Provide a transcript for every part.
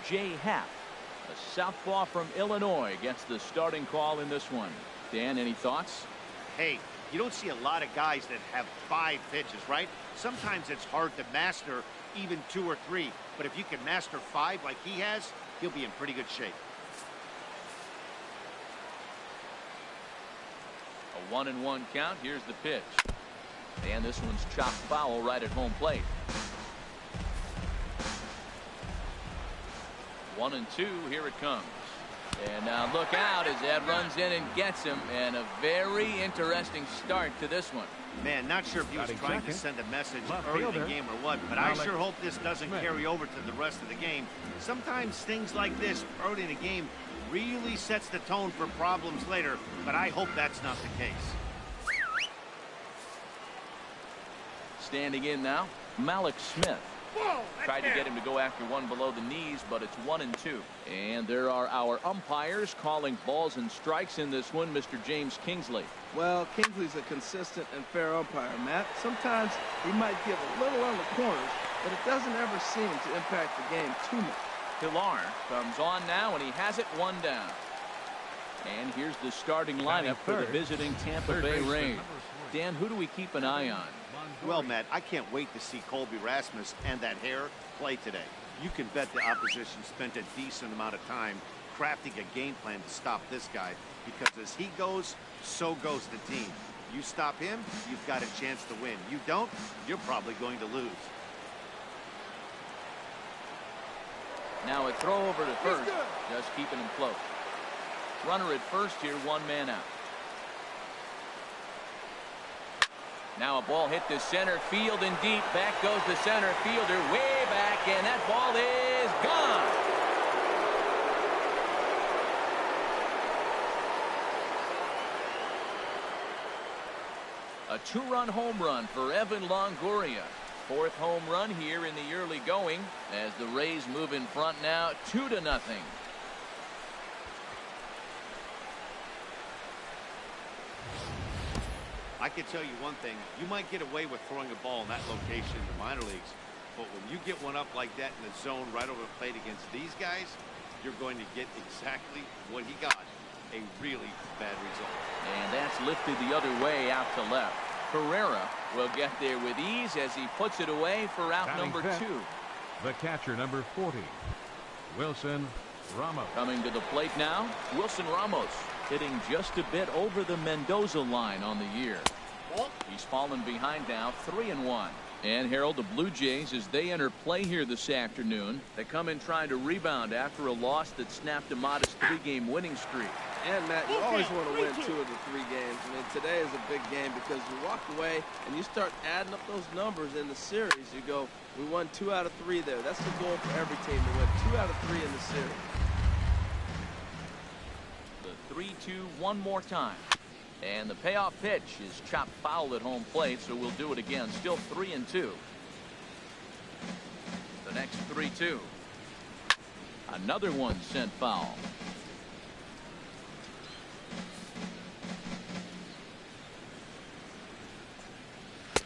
J. Happ, a southpaw from Illinois, gets the starting call in this one. Dan, any thoughts? Hey, you don't see a lot of guys that have 5 pitches, right? Sometimes it's hard to master even 2 or 3, but if you can master 5 like he has, he'll be in pretty good shape. A 1-1 count. Here's the pitch. And this one's chopped foul right at home plate. 1-2. Here it comes. And now look out as Ed runs in and gets him. And a very interesting start to this one. Man, not sure if he was trying to send a message early in the game or what, but I sure hope this doesn't carry over to the rest of the game. Sometimes things like this early in the game really sets the tone for problems later, but I hope that's not the case. Standing in now, Malik Smith. Tried to get him to go after one below the knees, but it's 1-2. And there are our umpires calling balls and strikes in this one. Mr. James Kingsley. Well, Kingsley's a consistent and fair umpire, Matt. Sometimes he might give a little on the corners, but it doesn't ever seem to impact the game too much. Pilar comes on now, and he has it 1 down. And here's the starting lineup for the visiting Tampa Bay Rays. Dan, who do we keep an eye on? Well, Matt, I can't wait to see Colby Rasmus and that hair play today. You can bet the opposition spent a decent amount of time crafting a game plan to stop this guy, because as he goes, so goes the team. You stop him, you've got a chance to win. You don't, you're probably going to lose. Now a throw over to first, just keeping him close. Runner at first here, 1 man out. Now a ball hit the center field and deep. Back goes the center fielder way back, and that ball is gone. A 2-run home run for Evan Longoria. 4th home run here in the early going as the Rays move in front now 2-0. I can tell you one thing, you might get away with throwing a ball in that location in the minor leagues, but when you get one up like that in the zone right over the plate against these guys, you're going to get exactly what he got, a really bad result. And that's lifted the other way out to left. Pereira will get there with ease as he puts it away for out number 2. The catcher, number 40, Wilson Ramos. Coming to the plate now, Wilson Ramos, hitting just a bit over the Mendoza line on the year. He's fallen behind now, 3-1. And Harold, the Blue Jays, as they enter play here this afternoon, they come in trying to rebound after a loss that snapped a modest 3-game winning streak. And Matt, you always want to win 2 of the 3 games. I mean, today is a big game because you walk away and you start adding up those numbers in the series. You go, we won 2 out of 3 there. That's the goal for every team, to win 2 out of 3 in the series. The 3-2 one more time. And the payoff pitch is chopped foul at home plate, so we'll do it again. Still 3-2. The next 3-2. Another one sent foul.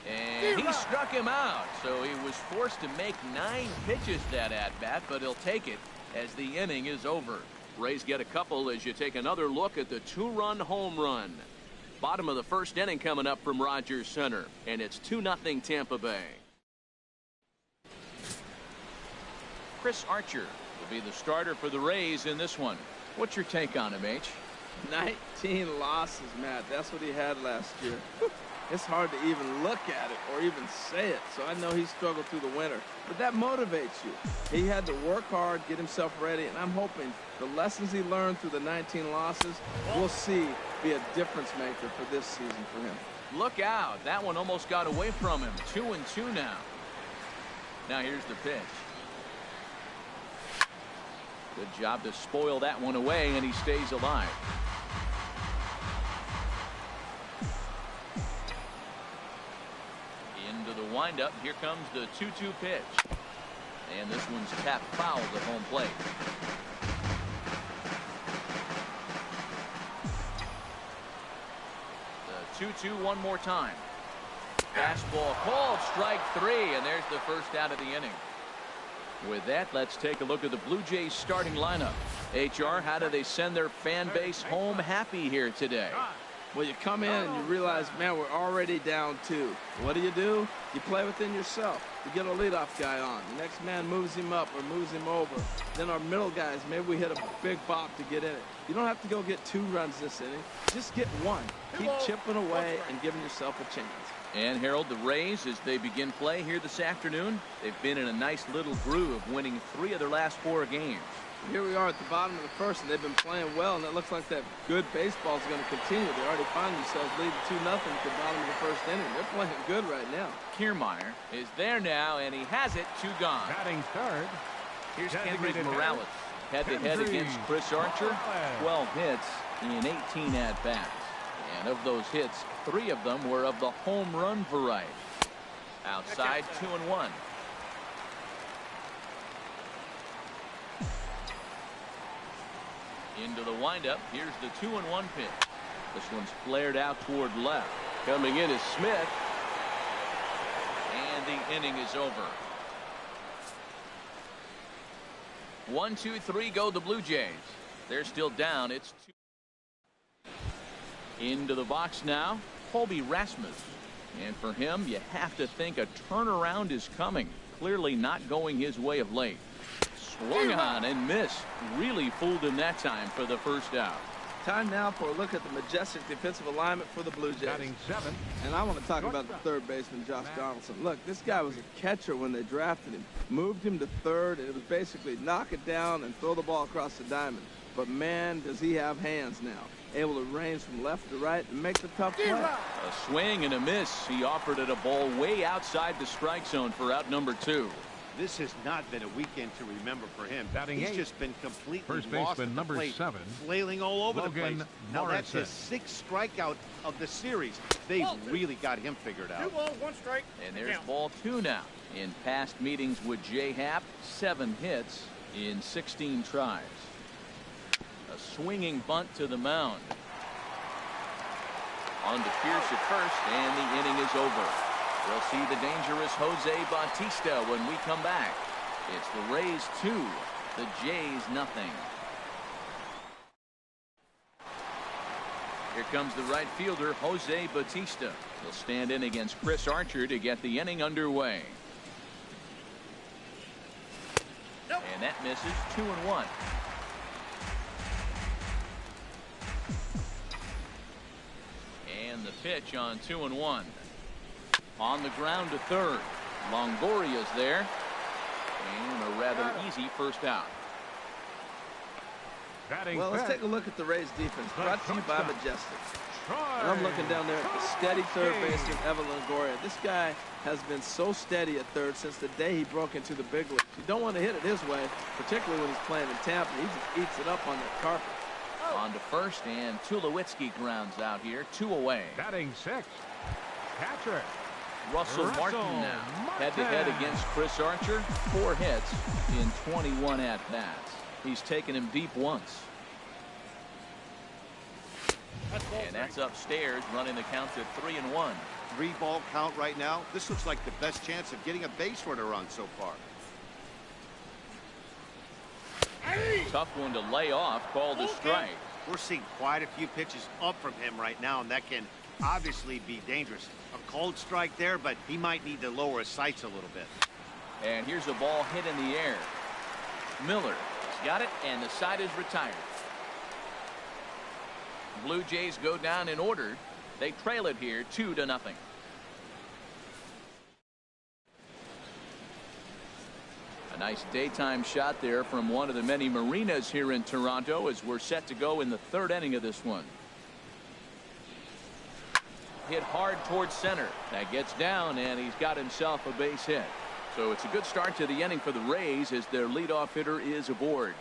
And he struck him out, so he was forced to make 9 pitches that at-bat, but he'll take it as the inning is over. Rays get a couple as you take another look at the 2-run home run. Bottom of the 1st inning coming up from Rogers Center, and it's 2-0 Tampa Bay. Chris Archer will be the starter for the Rays in this one. What's your take on him, H? 19 losses, Matt. That's what he had last year. It's hard to even look at it or even say it, so I know he struggled through the winter. But that motivates you. He had to work hard, get himself ready, and I'm hoping the lessons he learned through the 19 losses, we'll see be a difference maker for this season for him. Look out. That one almost got away from him. 2-2 now. Now here's the pitch. Good job to spoil that one away, and he stays alive. Into the windup. Here comes the 2-2 pitch. And this one's tapped foul at home plate. The 2-2 one more time. Fastball called, strike 3, and there's the first out of the inning. With that, let's take a look at the Blue Jays starting lineup. HR, how do they send their fan base home happy here today? Well, you come in and you realize, man, we're already down 2. What do? You play within yourself. You get a leadoff guy on. The next man moves him up or moves him over. Then our middle guys, maybe we hit a big bop to get in it. You don't have to go get 2 runs this inning. Just get 1. Keep chipping away and giving yourself a chance. And Harold, the Rays, as they begin play here this afternoon, they've been in a nice little groove, winning 3 of their last 4 games. Here we are at the bottom of the first, and they've been playing well, and it looks like that good baseball is going to continue. They already find themselves leading 2-0 at the bottom of the first inning. They're playing good right now. Kiermaier is there now, and he has it. 2 gone. Batting third. Here's Kendrys Morales. Head-to-head against Chris Archer. 12 hits in 18 at-bats. And of those hits, 3 of them were of the home run variety. Outside, 2-1. Into the windup. Here's the 2-1 pitch. This one's flared out toward left. Coming in is Smith. And the inning is over. 1, 2, 3 go the Blue Jays. They're still down. It's 2. Into the box now, Colby Rasmus. And for him, you have to think a turnaround is coming. Clearly not going his way of late. Swung on and missed. Really fooled him that time for the first out. Time now for a look at the majestic defensive alignment for the Blue Jays. Batting 7. And I want to talk about the third baseman, Josh Donaldson. Look, this guy was a catcher when they drafted him. Moved him to third, and it was basically knock it down and throw the ball across the diamond. But, man, does he have hands now. Able to range from left to right and make the tough play. A swing and a miss. He offered it a ball way outside the strike zone for out number 2. This has not been a weekend to remember for him. Batting He's 8. just been completely First lost baseman at the number plate, 7. flailing all over Logan the place. Now that's his Morrison. 6th strikeout of the series. They've really got him figured out. 2 balls, 1 strike. And there's ball 2 now. In past meetings with Jay Happ, 7 hits in 16 tries. A swinging bunt to the mound. On to Pierce at first, and the inning is over. We'll see the dangerous Jose Bautista when we come back. It's the Rays 2, the Jays nothing. Here comes the right fielder, Jose Bautista. He'll stand in against Chris Archer to get the inning underway. And that misses. 2-1. And the pitch on 2-1. On the ground to third. Longoria's there. And a rather easy first out. Batting Well, let's fifth. take a look at the Rays defense, brought to you by Majestic. Troy. And I'm looking down there at the steady third baseman, Evan Longoria. This guy has been so steady at third since the day he broke into the big leagues. You don't want to hit it his way, particularly when he's playing in Tampa. He just eats it up on that carpet. On to first, and Tulowitzki grounds out here, 2 away. Batting 6. Catcher. Russell Martin now, head-to-head Martin. against Chris Archer. 4 hits in 21 at-bats. He's taken him deep once. And that's upstairs, running the count to 3-1. 3-ball count right now. This looks like the best chance of getting a base runner run so far. Tough one to lay off, called a strike. We're seeing quite a few pitches up from him right now, and that can obviously be dangerous. A cold strike there, but he might need to lower his sights a little bit. And here's a ball hit in the air. Miller has got it, and the side is retired. Blue Jays go down in order. They trail it here 2-0. A nice daytime shot there from one of the many marinas here in Toronto as we're set to go in the 3rd inning of this one. Hit hard towards center. That gets down, and he's got himself a base hit. So it's a good start to the inning for the Rays as their leadoff hitter is aboard.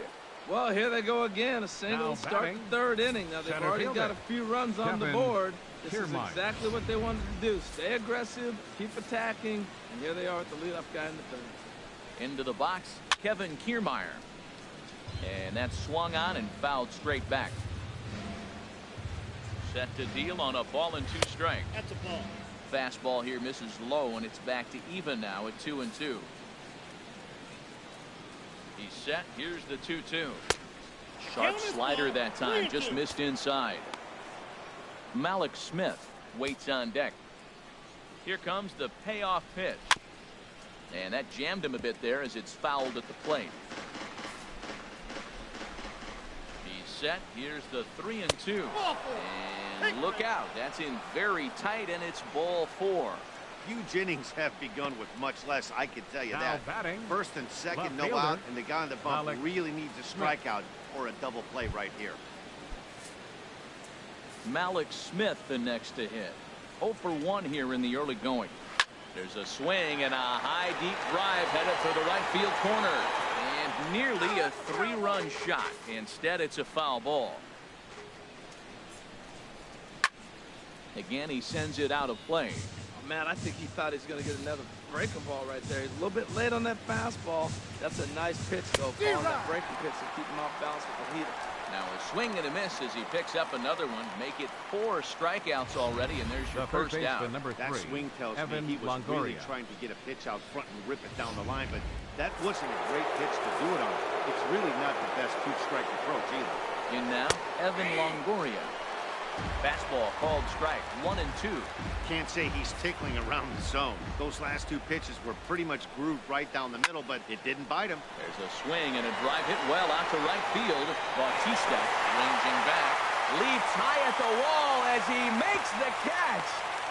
Well, here they go again. A single Now start batting, the 3rd inning. Now, they've center already fielder, got a few runs on the Kevin board. This is Kiermaier. exactly what they wanted to do. Stay aggressive, keep attacking, and here they are at the leadoff guy in the 3rd. Into the box, Kevin Kiermaier. And that's swung on and fouled straight back. Set to deal on a ball and 2 strikes. That's a ball. Fastball here misses low, and it's back to even now at 2-2. He's set. Here's the 2-2. Sharp slider that time. Just missed inside. Malik Smith waits on deck. Here comes the payoff pitch. And that jammed him a bit there as it's fouled at the plate. He's set. Here's the 3-2. And look out. That's in very tight, and it's ball 4. Huge innings have begun with much less, I can tell you Now that. batting, First and second, left no fielder, out, and the guy on the bump Malik really needs a strikeout or a double play right here. Malik Smith the next to hit. 0 for 1 here in the early going. There's a swing and a high deep drive headed for the right field corner. And nearly a 3-run shot. Instead, it's a foul ball. Again, he sends it out of play. Oh, man, I think he thought he was going to get another breaking ball right there. He's a little bit late on that fastball. That's a nice pitch, though, calling that breaking pitch and keep him off balance with the heater. Now a swing and a miss as he picks up another one. Make it 4 strikeouts already, and there's your first out. Number 3, That swing tells Evan me he was really Longoria. trying to get a pitch out front and rip it down the line, but that wasn't a great pitch to do it on. It's really not the best 2-strike approach either. In now, Evan Longoria. Fastball called strike. 1 and 2. Can't say he's tickling around the zone. Those last 2 pitches were pretty much grooved right down the middle, but it didn't bite him. There's a swing and a drive hit well out to right field. Bautista ranging back. Leaps high at the wall as he makes the catch.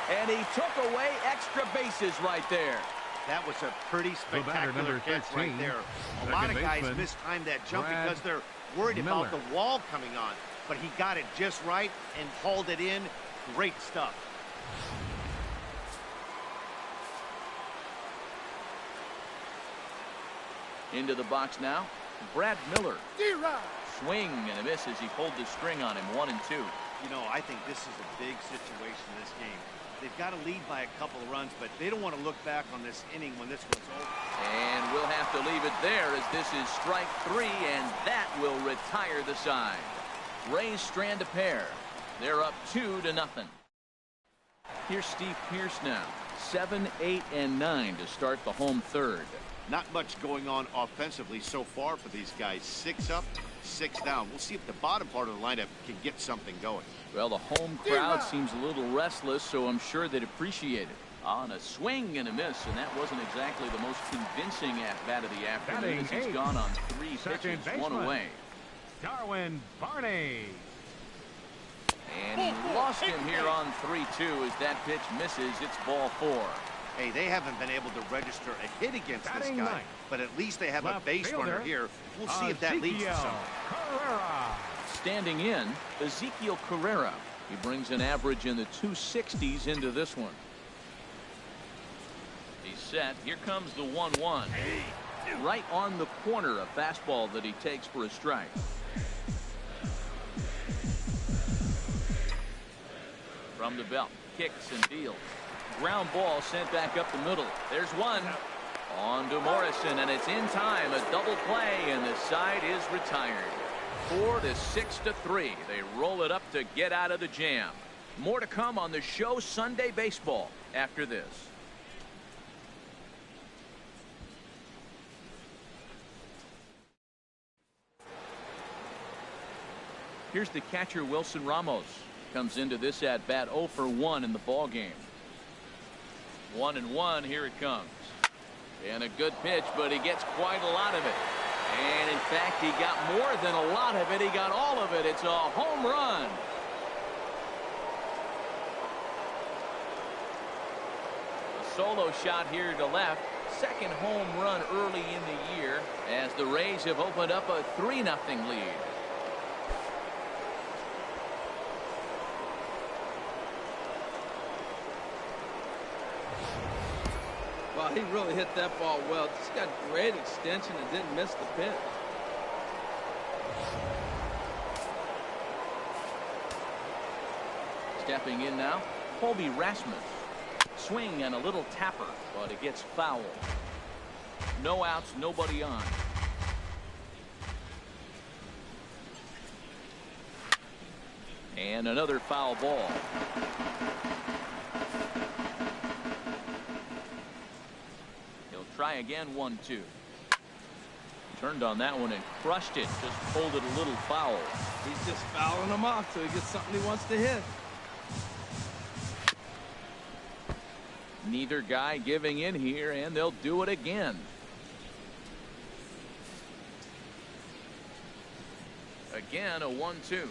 And he took away extra bases right there. That was a pretty spectacular number catch 13, right there. A second lot of guys baseman, mistime that jump Brad because they're worried Miller. about the wall coming on. But he got it just right and hauled it in. Great stuff. Into the box now, Brad Miller. Swing and a miss as he pulled the string on him. 1 and 2. You know, I think this is a big situation in this game. They've got to lead by a couple of runs, but they don't want to look back on this inning when this one's over. And we'll have to leave it there as this is strike 3, and that will retire the side. Rays strand a pair. They're up 2-0. Here's Steve Pearce now. 7, 8, and 9 to start the home third. Not much going on offensively so far for these guys. 6 up, 6 down. We'll see if the bottom part of the lineup can get something going. Well, the home crowd seems a little restless, so I'm sure they'd appreciate it. On a swing and a miss, and that wasn't exactly the most convincing at-bat of the afternoon as he's gone on 3 pitches, 1 away. Darwin Barney. And he lost him here on 3-2 as that pitch misses. It's ball 4. Hey, they haven't been able to register a hit against this Batting guy, ninth. but at least they have Left a base runner fielder, here. We'll see if that leads to Ezekiel something. Carrera. Standing in, Ezekiel Carrera. He brings an average in the 260s into this one. He's set. Here comes the 1-1. Right on the corner, a fastball that he takes for a strike. From the belt, kicks and deals. Ground ball sent back up the middle. There's one. On to Morrison, and it's in time. A double play, and the side is retired. 4-6-3. They roll it up to get out of the jam. More to come on the show Sunday Baseball after this. Here's the catcher, Wilson Ramos. Comes into this at bat 0 for 1 in the ball game. 1-1. Here it comes. And a good pitch, but he gets quite a lot of it. And in fact, he got more than a lot of it. He got all of it. It's a home run. A solo shot here to left. Second home run early in the year as the Rays have opened up a 3-0 lead. Wow, he really hit that ball well. Just got great extension and didn't miss the pitch. Stepping in now, Colby Rasmus. Swing and a little tapper, but it gets foul. No outs, nobody on. And another foul ball. He'll try again, 1-2. Turned on that one and crushed it. Just pulled it a little foul. He's just fouling him off till he gets something he wants to hit. Neither guy giving in here, and they'll do it again. Again, a 1-2.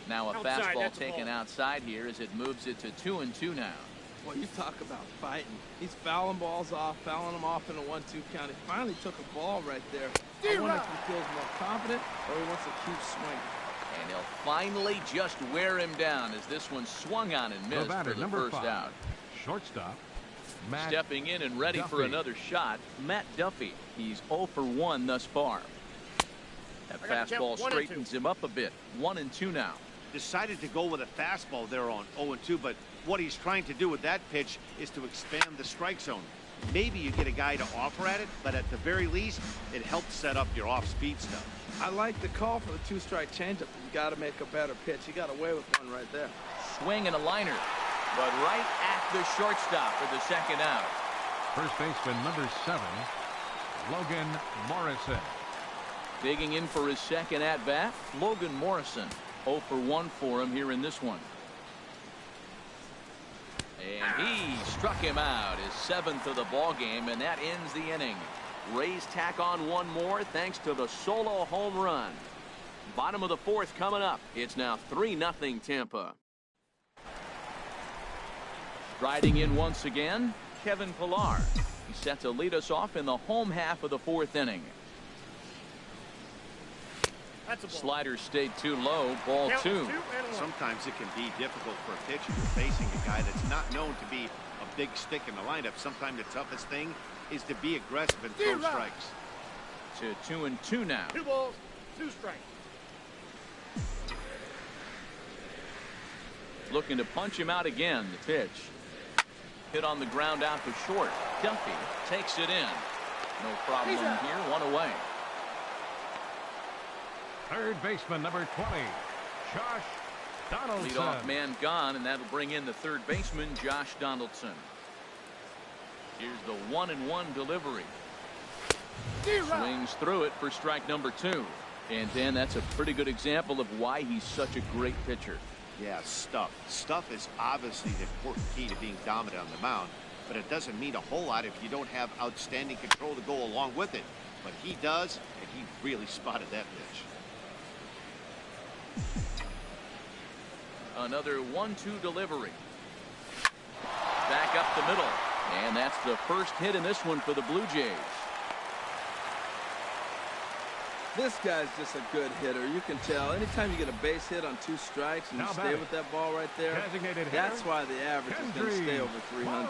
Now a fastball taken outside here as it moves it to 2-2 now. Well, you talk about fighting. He's fouling balls off, fouling them off in a 1-2 count. He finally took a ball right there. I wonder if he feels more confident or he wants to keep swinging. And he'll finally just wear him down as this one swung on and missed for the first out. Shortstop, Matt Stepping in and ready for Duffy. another shot, Matt Duffy. He's 0 for 1 thus far. That fastball straightens him up a bit. 1-2 now. Decided to go with a fastball there on 0-2, but what he's trying to do with that pitch is to expand the strike zone. Maybe you get a guy to offer at it, but at the very least, it helps set up your off-speed stuff. I like the call for the 2-strike changeup. You got to make a better pitch. He got away with one right there. Swing and a liner, but right at the shortstop for the second out. First baseman number 7, Logan Morrison. Digging in for his second at-bat, Logan Morrison. 0 for 1 for him here in this one. And he struck him out, his 7th of the ball game, and that ends the inning. Rays tack on one more thanks to the solo home run. Bottom of the 4th coming up. It's now 3-0 Tampa. Striding in once again, Kevin Pillar. He's set to lead us off in the home half of the 4th inning. Slider stayed too low, ball 2. Sometimes it can be difficult for a pitcher facing a guy that's not known to be a big stick in the lineup. Sometimes the toughest thing is to be aggressive and throw strikes. To 2-2 now. 2 balls, 2 strikes. Looking to punch him out again. The pitch. Hit on the ground out to short. Duffy takes it in. No problem here. 1 away. Third baseman number 20, Josh Donaldson. Leadoff man gone, and that'll bring in the third baseman, Josh Donaldson. Here's the 1-1 delivery. Swings through it for strike number 2. And Dan, that's a pretty good example of why he's such a great pitcher. Yeah, stuff. Stuff is obviously the important key to being dominant on the mound, but it doesn't mean a whole lot if you don't have outstanding control to go along with it. But he does, and he really spotted that pitch. Another 1-2 delivery. Back up the middle. And that's the first hit in this one for the Blue Jays. This guy's just a good hitter. You can tell. Anytime you get a base hit on 2 strikes and you stay with that ball right there, that's why the average is going to stay over 300.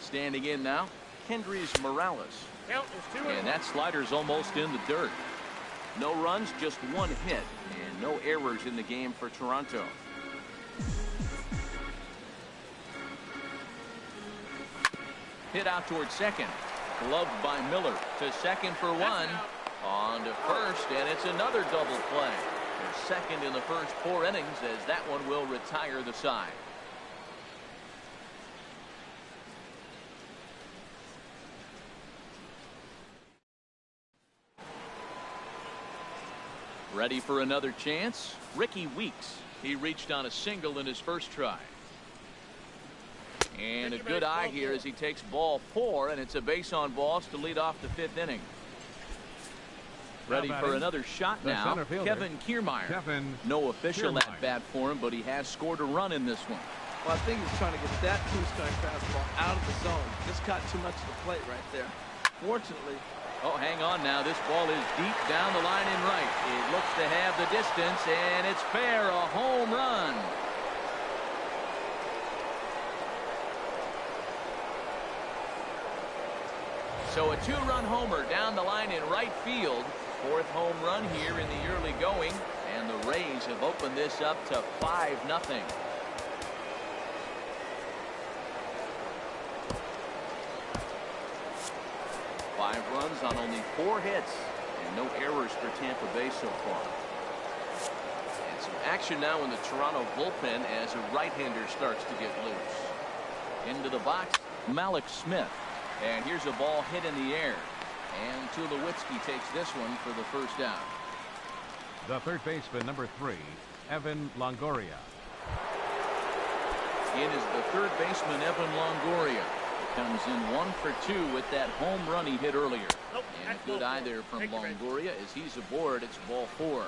Standing in now, Kendrys Morales. And that slider's almost in the dirt. No runs, just 1 hit, and no errors in the game for Toronto. Hit out towards second. Gloved by Miller to second for 1. On to first, and it's another double play. Their second in the first 4 innings, as that one will retire the side. Ready for another chance? Ricky Weeks. He reached on a single in his first try. And a good eye here as he takes ball 4, and it's a base on balls to lead off the 5th inning. Ready for another shot now, Kevin Kiermaier. No official at bat for him, but he has scored a run in this one. Well, I think he's trying to get that 2-strike fastball out of the zone. Just caught too much of the plate right there. Fortunately. Oh, hang on now. This ball is deep down the line in right. It looks to have the distance, and it's fair. A home run. So a 2-run homer down the line in right field. 4th home run here in the early going, and the Rays have opened this up to 5-0. Five runs on only 4 hits, and no errors for Tampa Bay so far. And some action now in the Toronto bullpen as a right-hander starts to get loose. Into the box, Malik Smith. And here's a ball hit in the air. And Tulowitzki takes this one for the first down. The third baseman, number 3, Evan Longoria. It is the third baseman, Evan Longoria. Comes in 1 for 2 with that home run he hit earlier. And a good eye there from Longoria as he's aboard. It's ball 4.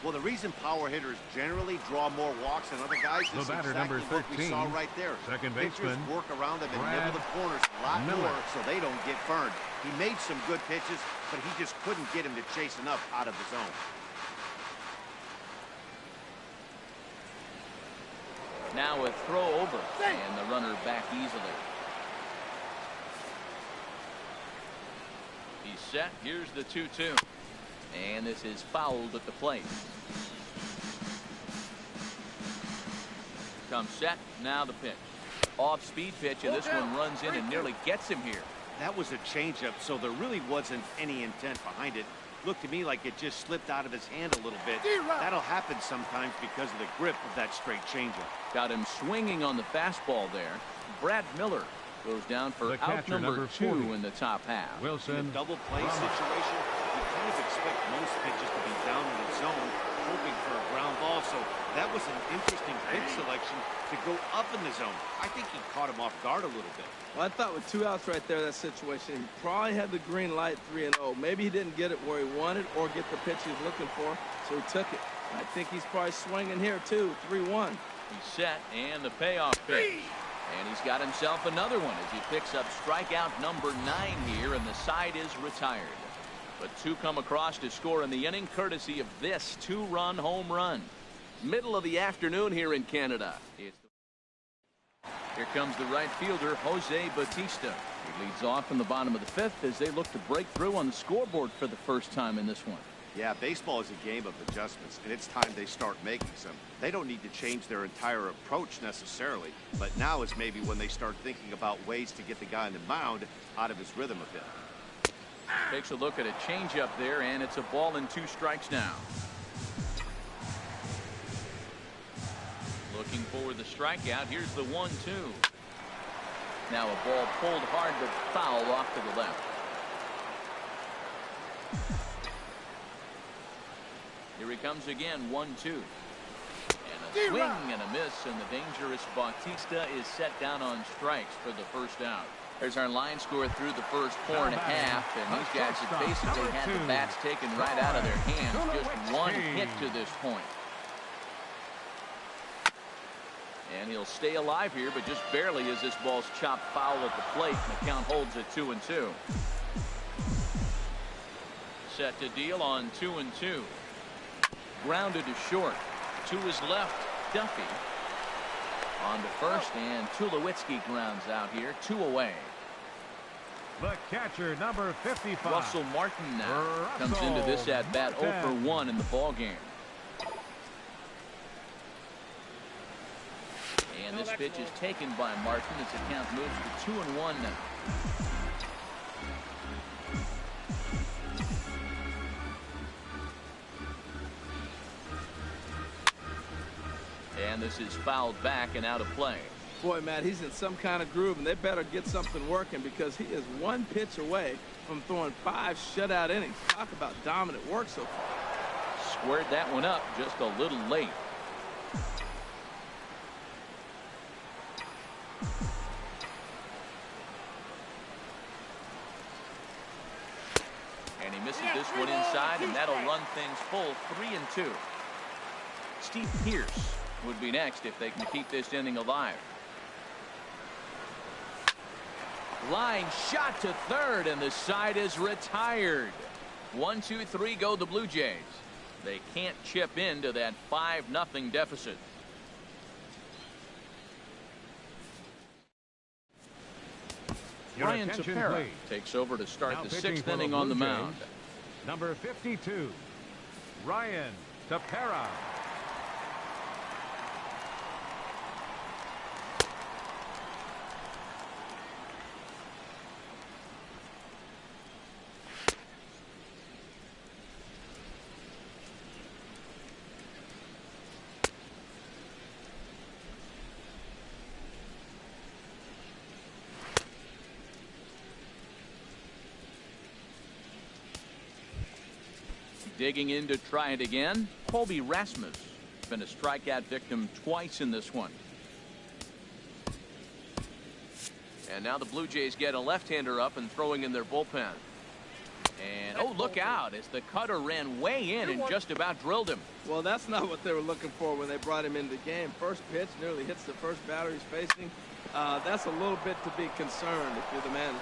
Well, the reason power hitters generally draw more walks than other guys is batter, exactly number 13, what we saw right there. second Pitchers baseman, work around them and Brad nibble the corners a lot Miller. more so they don't get burned. He made some good pitches, but he just couldn't get him to chase enough out of the zone. Now a throw over, and the runner back easily. He's set. Here's the 2-2. And this is fouled at the plate. Comes set. Now the pitch. Off-speed pitch, and this one runs in and nearly gets him here. That was a changeup, so there really wasn't any intent behind it. Looked to me like it just slipped out of his hand a little bit. That'll happen sometimes because of the grip of that straight changeup. Got him swinging on the fastball there. Brad Miller goes down for out number 2 in the top half. In a double play situation, you kind of expect most pitches to be down in the zone, hoping for a ground ball. So that was an interesting pitch selection to go up in the zone. I think he caught him off guard a little bit. Well, I thought with 2 outs right there, that situation, he probably had the green light 3-0. Maybe he didn't get it where he wanted or get the pitch he was looking for, so he took it. I think he's probably swinging here, too, 3-1. He's set, and the payoff pitch. And he's got himself another one as he picks up strikeout number 9 here, and the side is retired. But 2 come across to score in the inning, courtesy of this 2-run home run. Middle of the afternoon here in Canada. Here comes the right fielder, Jose Bautista. He leads off in the bottom of the 5th as they look to break through on the scoreboard for the first time in this one. Yeah, baseball is a game of adjustments, and it's time they start making some. They don't need to change their entire approach necessarily, but now is maybe when they start thinking about ways to get the guy on the mound out of his rhythm a bit. Takes a look at a changeup there, and it's a ball and 2 strikes now. Looking for the strikeout. Here's the 1-2. Now a ball pulled hard but foul off to the left. Here he comes again, 1-2. And a swing and a miss, and the dangerous Bautista is set down on strikes for the first out. There's our line score through the first 4 1/2, and these guys have basically had the bats taken right out of their hands. Just 1 hit to this point. And he'll stay alive here, but just barely as this ball's chopped foul at the plate, and the count holds at 2-2. Set to deal on 2-2. Grounded to short. To his left, Duffy. On to first, and Tulowitzki grounds out here, 2 away. The catcher, number 55. Russell Martin now comes into this at-bat 0 for 1 in the ballgame. And this pitch is taken by Martin as the count moves to 2-1 now. And this is fouled back and out of play. Boy, Matt, he's in some kind of groove, and they better get something working because he is 1 pitch away from throwing 5 shutout innings. Talk about dominant work so far. Squared that one up just a little late. And he misses this one inside, and that'll run things full 3-2. Steve Pearce would be next if they can keep this inning alive. Line shot to third, and the side is retired. 1-2-3 go the Blue Jays. They can't chip into that 5-0 deficit. Ryan Tepera takes over to start the 6th inning on the mound. Number 52, Ryan Tepera. Digging in to try it again, Colby Rasmus. Been a strikeout victim twice in this one. And now the Blue Jays get a left-hander up and throwing in their bullpen. And oh, look out as the cutter ran way in and just about drilled him. Well, that's not what they were looking for when they brought him into the game. First pitch nearly hits the first batter he's facing. That's a little bit to be concerned if you're the manager.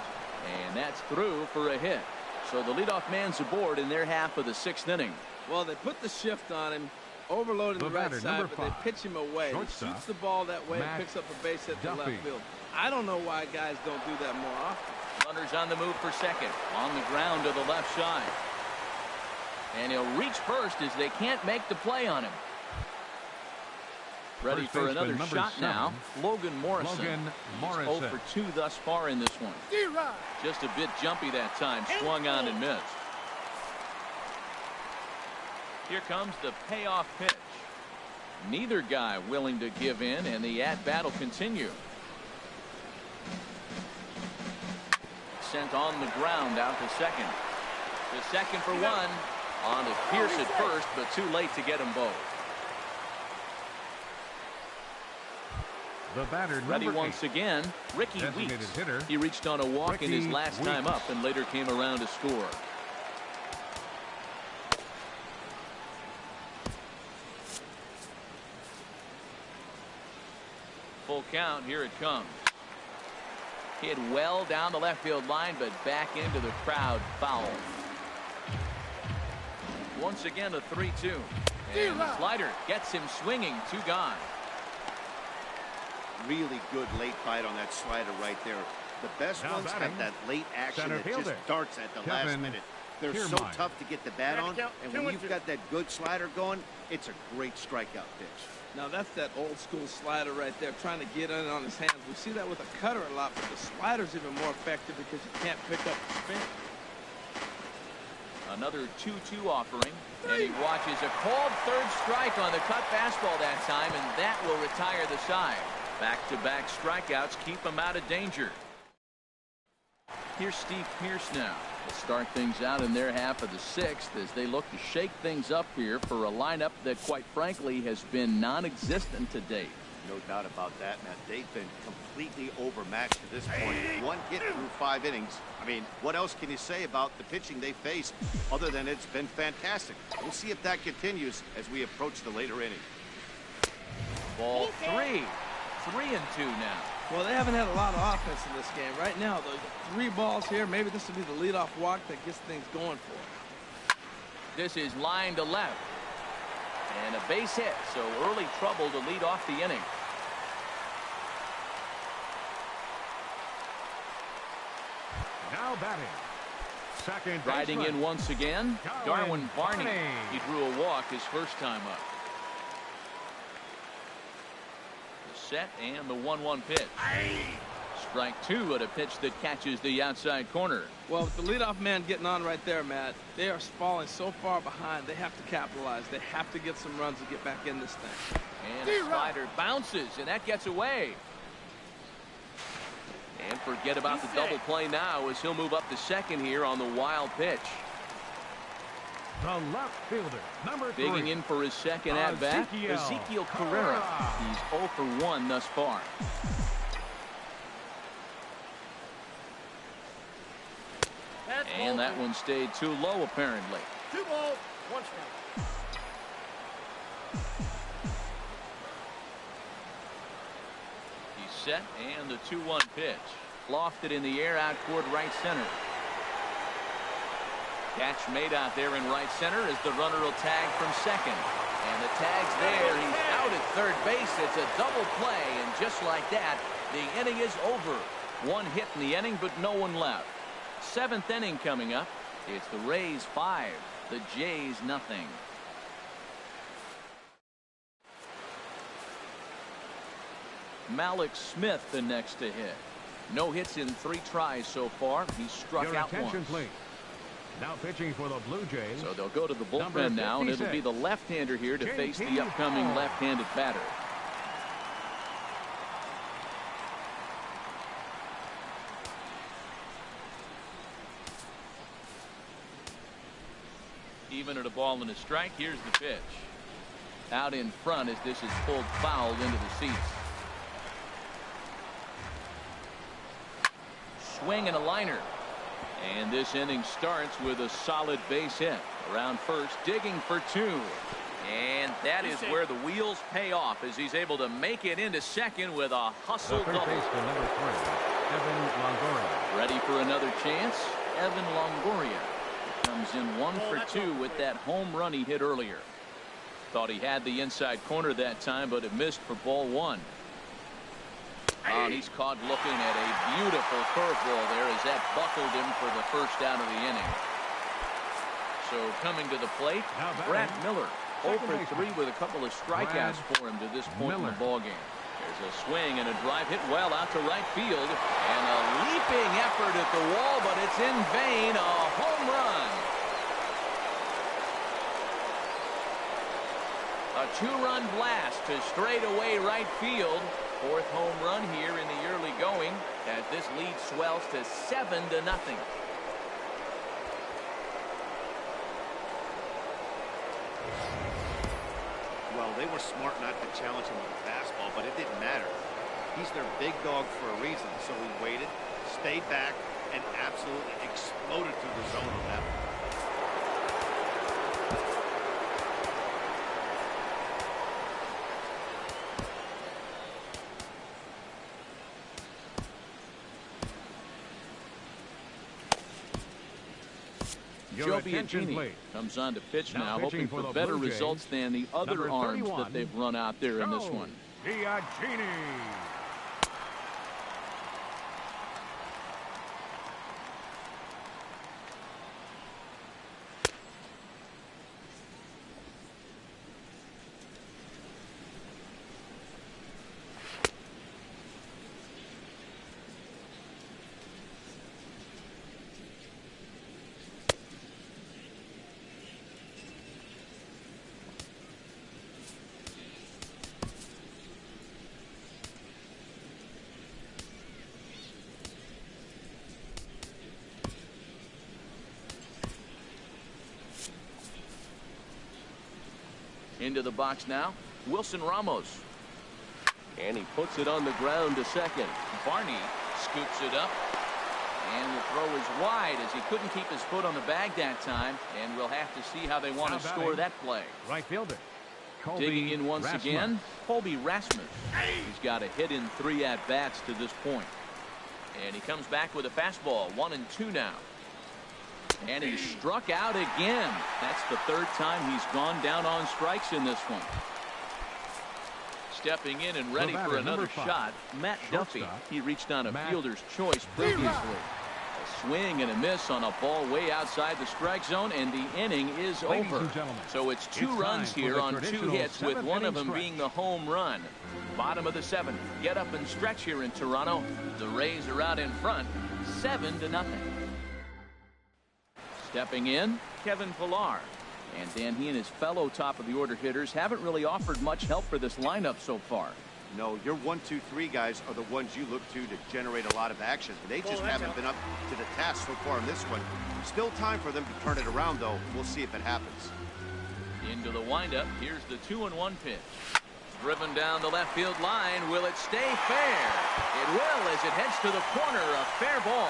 And that's through for a hit. So the leadoff man's aboard in their half of the 6th inning. Well, they put the shift on him, overloading the right side, but they pitch him away. He shoots the ball that way and picks up a base hit to left field. I don't know why guys don't do that more often. Runners on the move for second. On the ground to the left side. And he'll reach first as they can't make the play on him. Ready for another shot now. Logan Morrison. He's 0 for 2 thus far in this one. Just a bit jumpy that time. Swung on and missed. Here comes the payoff pitch. Neither guy willing to give in, and the at-bat will continue. Sent on the ground out to second. The second for one. On to Pierce at first, but too late to get them both. The batter, ready once again, Ricky Weeks. He reached on a walk in his last time up and later came around to score. Full count, here it comes. Hit well down the left field line, but back into the crowd, foul. Once again, a 3-2. And the slider gets him swinging, 2 gone. Really good late bite on that slider right there. The best ones have that late action that just darts at the last minute. They're so tough to get the bat on, and when you've got that good slider going, it's a great strikeout pitch. Now that's that old school slider right there, trying to get in on his hands. We see that with a cutter a lot, but the slider's even more effective because you can't pick up the spin. Another 2-2 offering, and he watches a called third strike on the cut fastball that time, and that will retire the side. Back-to-back strikeouts keep him out of danger. Here's Steve Pierce now. They'll start things out in their half of the 6th as they look to shake things up here for a lineup that, quite frankly, has been non-existent to date. No doubt about that, Matt. They've been completely overmatched to this point. 1 hit through 5 innings. I mean, what else can you say about the pitching they face other than it's been fantastic? We'll see if that continues as we approach the later inning. Ball 3. 3-2 now. Well, they haven't had a lot of offense in this game. Right now, the 3 balls here, maybe this will be the leadoff walk that gets things going for them. This is line to left. And a base hit, so early trouble to lead off the inning. Now batting. Second riding baseman. in once again, Darwin Barney. He drew a walk his first time up. The set and the 1-1 pitch. Strike 2 at a pitch that catches the outside corner. Well, with the leadoff man getting on right there, Matt, they are falling so far behind. They have to capitalize. They have to get some runs to get back in this thing. And the slider bounces, and that gets away. And forget about the double play now as he'll move up to second here on the wild pitch. The left fielder, number 3. Digging in for his second at-bat, Ezekiel Carrera. He's 0 for 1 thus far. And that one stayed too low, apparently. 2 balls, 1 strike. He's set, and the 2-1 pitch. Lofted in the air out toward right center. Catch made out there in right center as the runner will tag from second. And the tag's there. He's out at third base. It's a double play, and just like that, the inning is over. 1 hit in the inning, but no one left. 7th inning coming up. It's the Rays 5, the Jays nothing. Malik Smith the next to hit. No hits in 3 tries so far. He's struck out once. Please. Now pitching for the Blue Jays. So they'll go to the bullpen now, and it'll be the left-hander here to face the upcoming left-handed batter. Even at a ball and a strike, here's the pitch. Out in front as this is pulled foul into the seats. Swing and a liner. And this inning starts with a solid base hit. Around first, digging for two. And that is where the wheels pay off as he's able to make it into second with a hustle The third double. baseman, number 3, Evan Longoria. Ready for another chance? Evan Longoria comes in 1 for 2 with that home run he hit earlier. Thought he had the inside corner that time, but it missed for ball 1. And he's caught looking at a beautiful curveball there as that buckled him for the first out of the inning. So coming to the plate, Brad Miller. 0 for 3 with a couple of strikeouts for him to this point in the ballgame. There's a swing and a drive hit well out to right field. And a leaping effort at the wall, but it's in vain. A home run. A 2-run blast to straightaway right field. 4th home run here in the early going as this lead swells to 7-0. Well, they were smart not to challenge him with a fastball, but it didn't matter. He's their big dog for a reason, so he waited, stayed back, and absolutely exploded through the zone on that one. Joe Biagini comes on to pitch now, hoping for better results than the other arms that they've run out there in this one. Biagini. Into the box now, Wilson Ramos. And he puts it on the ground to second. Barney scoops it up. And the throw is wide as he couldn't keep his foot on the bag that time. And we'll have to see how they want to score that play. Right fielder. Digging in once again, Colby Rasmus. He's got a hit in 3 at-bats to this point. And he comes back with a fastball, 1-2 now. And he struck out again. That's the 3rd time he's gone down on strikes in this one. Stepping in and ready for another shot, Matt Duffy. He reached on a fielder's choice previously. A swing and a miss on a ball way outside the strike zone, and the inning is over. So it's 2 runs here on 2 hits, with one of them being the home run. Bottom of the 7th. Get up and stretch here in Toronto. The Rays are out in front, 7-0. Stepping in, Kevin Pillar. And then he and his fellow top-of-the-order hitters haven't really offered much help for this lineup so far. No, your 1, 2, 3 guys are the ones you look to generate a lot of action. They just haven't been up to the task so far in this one. Still time for them to turn it around, though. We'll see if it happens. Into the windup. Here's the 2-1 pitch. Driven down the left field line. Will it stay fair? It will as it heads to the corner. A fair ball.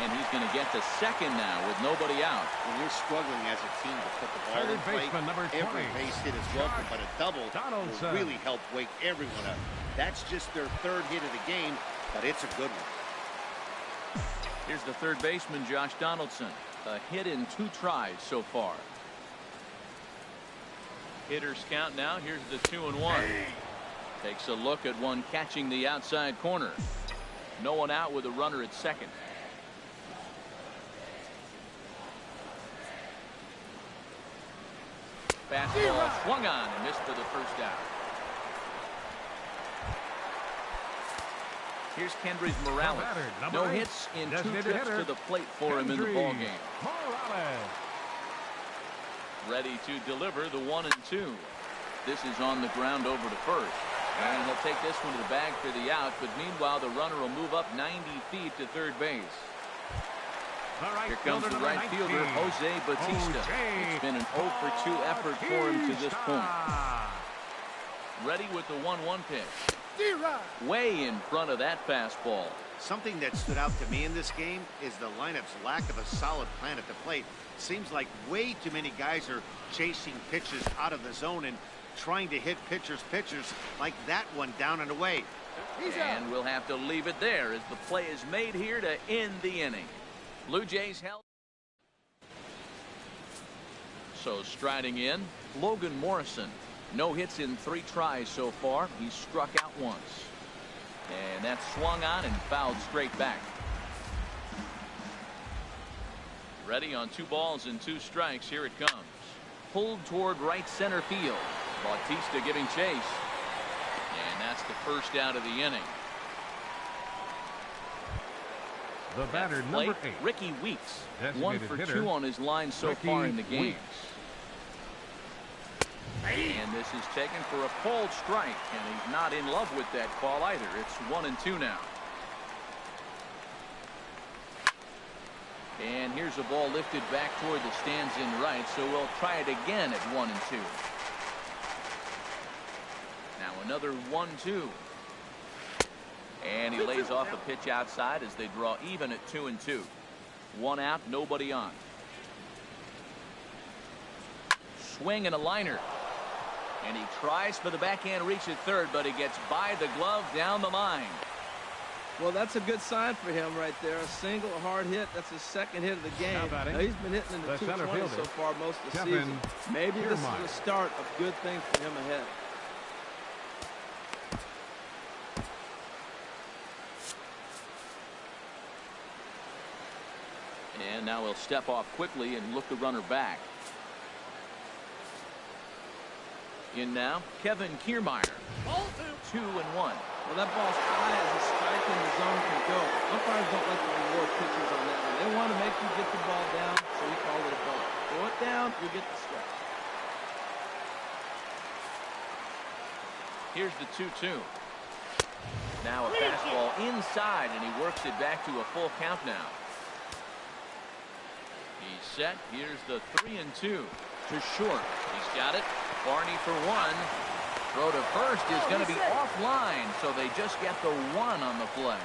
And he's going to get to second now with nobody out. When you're struggling as a team to put the ball in play, every base hit is welcome, but a double will really help wake everyone up. That's just their 3rd hit of the game, but it's a good one. Here's the 3rd baseman, Josh Donaldson. A hit in 2 tries so far. Hitters count now. Here's the 2-1. Takes a look at one catching the outside corner. No one out with a runner at second. Fastball swung on and missed for the first out. Here's Kendrys Morales. No hits in 2 trips to the plate for him in the ballgame. Ready to deliver the 1-2. This is on the ground over to first. And he'll take this one to the bag for the out, but meanwhile the runner will move up 90 feet to 3rd base. Here comes the right fielder, Jose Bautista. It's been an 0 for 2 effort for him to this point. Ready with the 1-1 pitch. Way in front of that fastball. Something that stood out to me in this game is the lineup's lack of a solid plan at the plate. Seems like way too many guys are chasing pitches out of the zone and trying to hit pitchers like that one down and away. And we'll have to leave it there as the play is made here to end the inning. Blue Jays held. So striding in, Logan Morrison. No hits in 3 tries so far. He's struck out once. And that's swung on and fouled straight back. Ready on 2 balls and 2 strikes. Here it comes. Pulled toward right center field. Bautista giving chase. And that's the first out of the inning. The batter, number 8. Ricky Weeks. Designated 1 for hitter, 2 on his line so Ricky far in the game. Weeks. And this is taken for a called strike, and he's not in love with that call either. It's 1-2 now. And here's a ball lifted back toward the stands in right, so we'll try it again at 1-2. Now another 1-2. And he lays off a pitch outside as they draw even at 2-2. 1 out, nobody on. Swing and a liner. And he tries for the backhand reach at third, but he gets by the glove down the line. Well, that's a good sign for him right there. A single, a hard hit. That's his 2nd hit of the game. Now, he's been hitting in the 220 so far most of the season. Maybe this is the start of good things for him ahead. And now he'll step off quickly and look the runner back. In now, Kevin Kiermaier. 2-1. Well, that ball's high as a strike in the zone can go. Umpires don't like to reward pitchers on that one. They want to make you get the ball down, so we call it a ball. Throw it down, you get the strike. Here's the 2-2. Now a fastball inside, and he works it back to a full count now. He's set. Here's the 3-2 to short. He's got it. Barney for 1. Throw to first is going to be offline, so they just get the 1 on the play.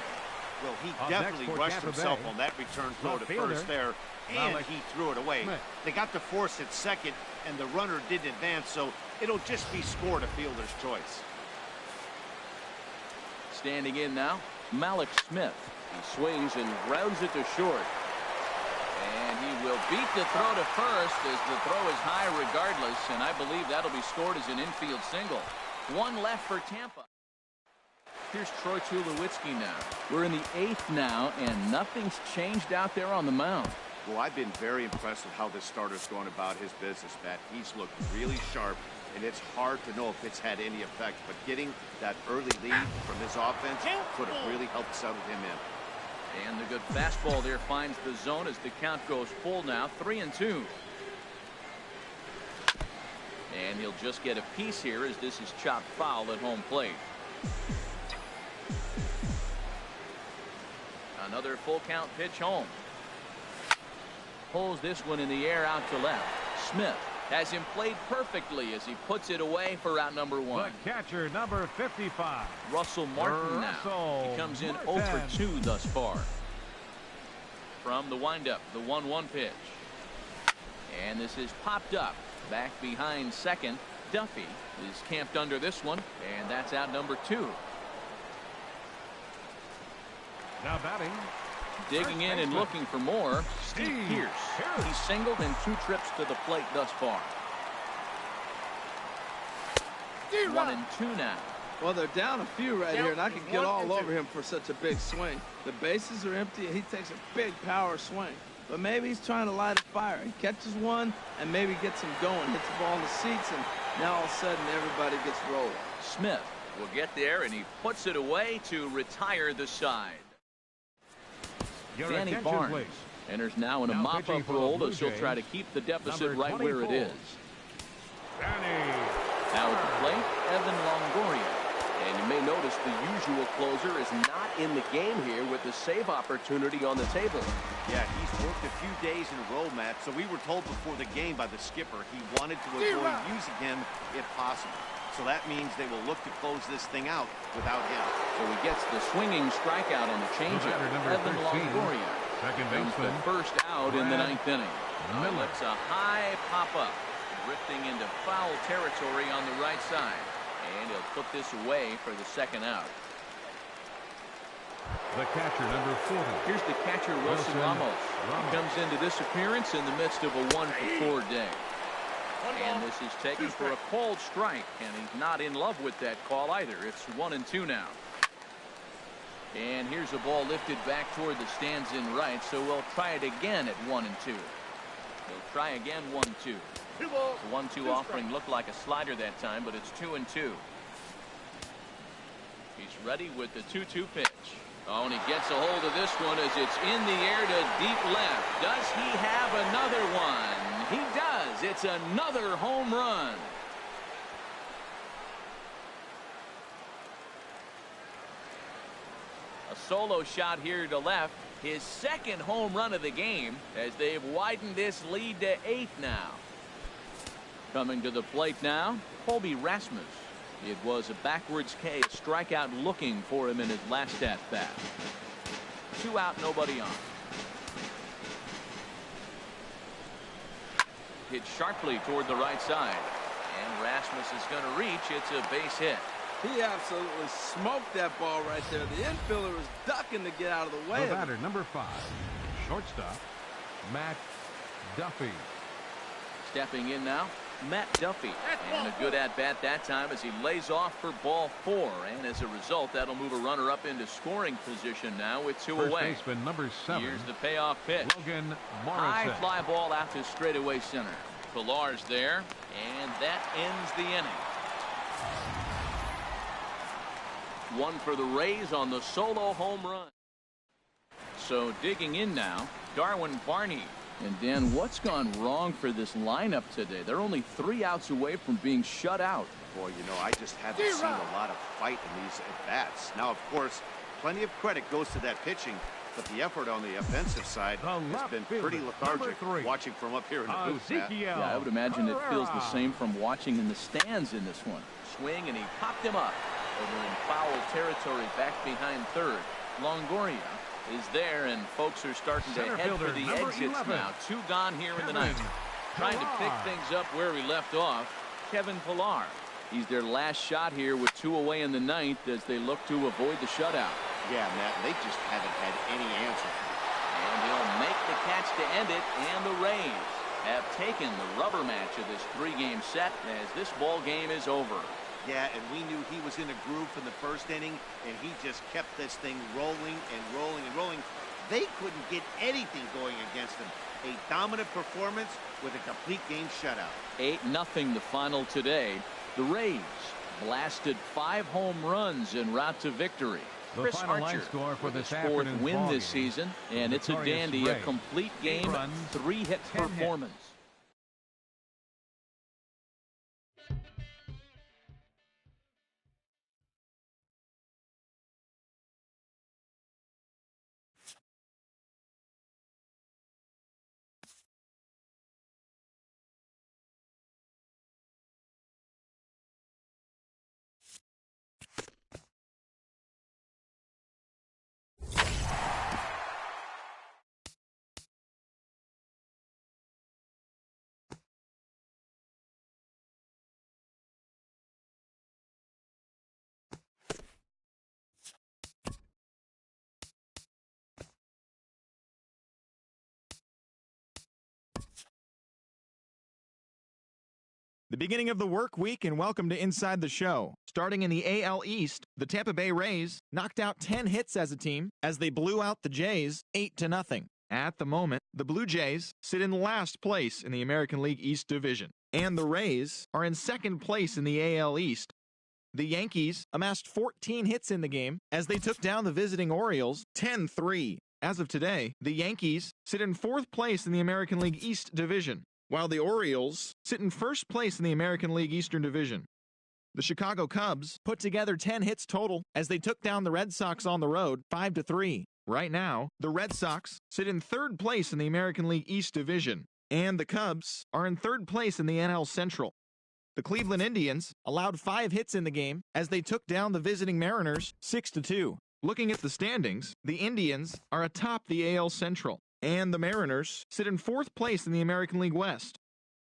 Well, he definitely rushed himself on that return throw to first there, and he threw it away. They got to force at second, and the runner didn't advance, so it'll just be scored a fielder's choice. Standing in now, Malik Smith. He swings and rounds it to short. And he will beat the throw to first as the throw is high regardless, and I believe that'll be scored as an infield single. 1 left for Tampa. Here's Troy Tulowitzki now. We're in the 8th now, and nothing's changed out there on the mound. Well, I've been very impressed with how this starter's going about his business, Matt. He's looked really sharp, and it's hard to know if it's had any effect, but getting that early lead from his offense could have really helped settle him in. And the good fastball there finds the zone as the count goes full now. 3-2. And he'll just get a piece here as this is chopped foul at home plate. Another full count pitch home. Pulls this one in the air out to left. Smith has him played perfectly as he puts it away for out number 1. The catcher, number 55. Russell Martin now. He comes in 0 for 2 thus far. From the windup, the 1-1 pitch. And this is popped up. Back behind second. Duffy is camped under this one, and that's out number 2. Now batting. Digging in and looking for more, Steve Pierce. He's singled in 2 trips to the plate thus far. 1-2 now. Well, they're down a few right here, and I can get all over him for such a big swing. The bases are empty, and he takes a big power swing. But maybe he's trying to light a fire. He catches one and maybe gets him going, hits the ball in the seats, and now all of a sudden everybody gets rolling. Smith will get there, and he puts it away to retire the side. Danny Barnes please. Enters now in a mop-up role as he'll try to keep the deficit right where it is. Danny. Now at the plate, Evan Longoria. And you may notice the usual closer is not in the game here with the save opportunity on the table. Yeah, he's worked a few days in a row, Matt, so we were told before the game by the skipper he wanted to avoid using him if possible. So that means they will look to close this thing out without him. So he gets the swinging strikeout on the changeup. Evan Longoria second comes the baseman, first out in the ninth inning. Miller. It's a high pop-up, drifting into foul territory on the right side. And he'll put this away for the second out. The catcher, number 40. Here's the catcher, Wilson Ramos. He comes into this appearance in the midst of a 1-for-4 day. And this is taken for a called strike, and he's not in love with that call either. It's 1-2 now. And here's a ball lifted back toward the stands in right, so we'll try it again at 1-2. He'll try again 1-2. The 1-2 offering looked like a slider that time, but it's 2-2. He's ready with the 2-2 pitch. Oh, and he gets a hold of this one as it's in the air to deep left. Does he have another one? He does. It's another home run. A solo shot here to left. His second home run of the game as they've widened this lead to 8 now. Coming to the plate now, Colby Rasmus. It was a backwards K, a strikeout looking for him in his last at-bat. 2 out, nobody on. Hit sharply toward the right side. And Rasmus is going to reach. It's a base hit. He absolutely smoked that ball right there. The infielder was ducking to get out of the way. The batter, number 5, shortstop, Matt Duffy. Stepping in now, Matt Duffy. And a good at-bat that time as he lays off for ball 4. And as a result, that'll move a runner up into scoring position now with 2 First away. baseman, number 7. Here's the payoff pitch. Logan High Morrison. fly ball out to straightaway center. Pilar's there, and that ends the inning. 1 for the Rays on the solo home run. So digging in now, Darwin Barney. And Dan, what's gone wrong for this lineup today? They're only 3 outs away from being shut out. Boy, you know, I just haven't seen a lot of fight in these at-bats. Now, of course, plenty of credit goes to that pitching, but the effort on the offensive side has been pretty lethargic watching from up here in the booth, Matt. Yeah, I would imagine it feels the same from watching in the stands in this one. Swing, and he popped him up over in foul territory back behind third. Longoria is there, and folks are starting to head for the exits now. 2 gone here in the ninth. Trying to pick things up where we left off, Kevin Pilar. He's their last shot here with 2 away in the ninth as they look to avoid the shutout. Yeah, Matt, they just haven't had any answer. And he'll make the catch to end it, and the Rays have taken the rubber match of this 3-game set as this ball game is over. Yeah, and we knew he was in a groove from the first inning, and he just kept this thing rolling and rolling and rolling. They couldn't get anything going against him. A dominant performance with a complete game shutout. 8-0 the final today. The Rays blasted 5 home runs en route to victory. The Chris final Archer line score for with this his 4th afternoon's win ball this game. season, and it's a Victorious dandy, a Rays. complete 8 game, runs, 3-hit 10 hits. performance. The beginning of the work week, and welcome to Inside the Show. Starting in the AL East, the Tampa Bay Rays knocked out 10 hits as a team as they blew out the Jays 8-0. At the moment, the Blue Jays sit in last place in the American League East Division, and the Rays are in second place in the AL East. The Yankees amassed 14 hits in the game as they took down the visiting Orioles 10-3. As of today, the Yankees sit in fourth place in the American League East Division, while the Orioles sit in first place in the American League Eastern Division. The Chicago Cubs put together 10 hits total as they took down the Red Sox on the road 5-3. Right now, the Red Sox sit in third place in the American League East Division, and the Cubs are in third place in the NL Central. The Cleveland Indians allowed 5 hits in the game as they took down the visiting Mariners 6-2. Looking at the standings, the Indians are atop the AL Central, and the Mariners sit in fourth place in the American League West.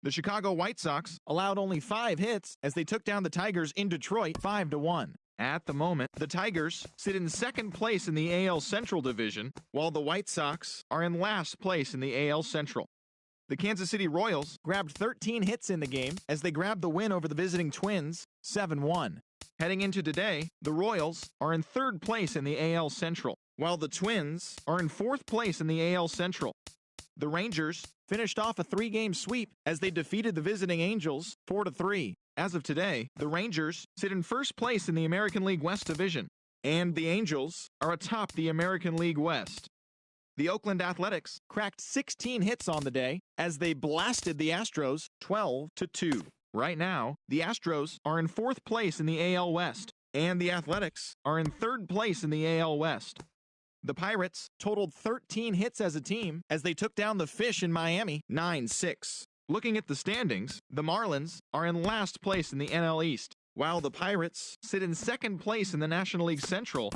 The Chicago White Sox allowed only 5 hits as they took down the Tigers in Detroit 5-1. At the moment, the Tigers sit in second place in the AL Central Division, while the White Sox are in last place in the AL Central. The Kansas City Royals grabbed 13 hits in the game as they grabbed the win over the visiting Twins 7-1. Heading into today, the Royals are in third place in the AL Central, while the Twins are in fourth place in the AL Central. The Rangers finished off a 3-game sweep as they defeated the visiting Angels 4-3. As of today, the Rangers sit in first place in the American League West Division, and the Angels are atop the American League West. The Oakland Athletics cracked 16 hits on the day as they blasted the Astros 12-2. Right now, the Astros are in fourth place in the AL West, and the Athletics are in third place in the AL West. The Pirates totaled 13 hits as a team as they took down the Fish in Miami 9-6. Looking at the standings, the Marlins are in last place in the NL East, while the Pirates sit in second place in the National League Central,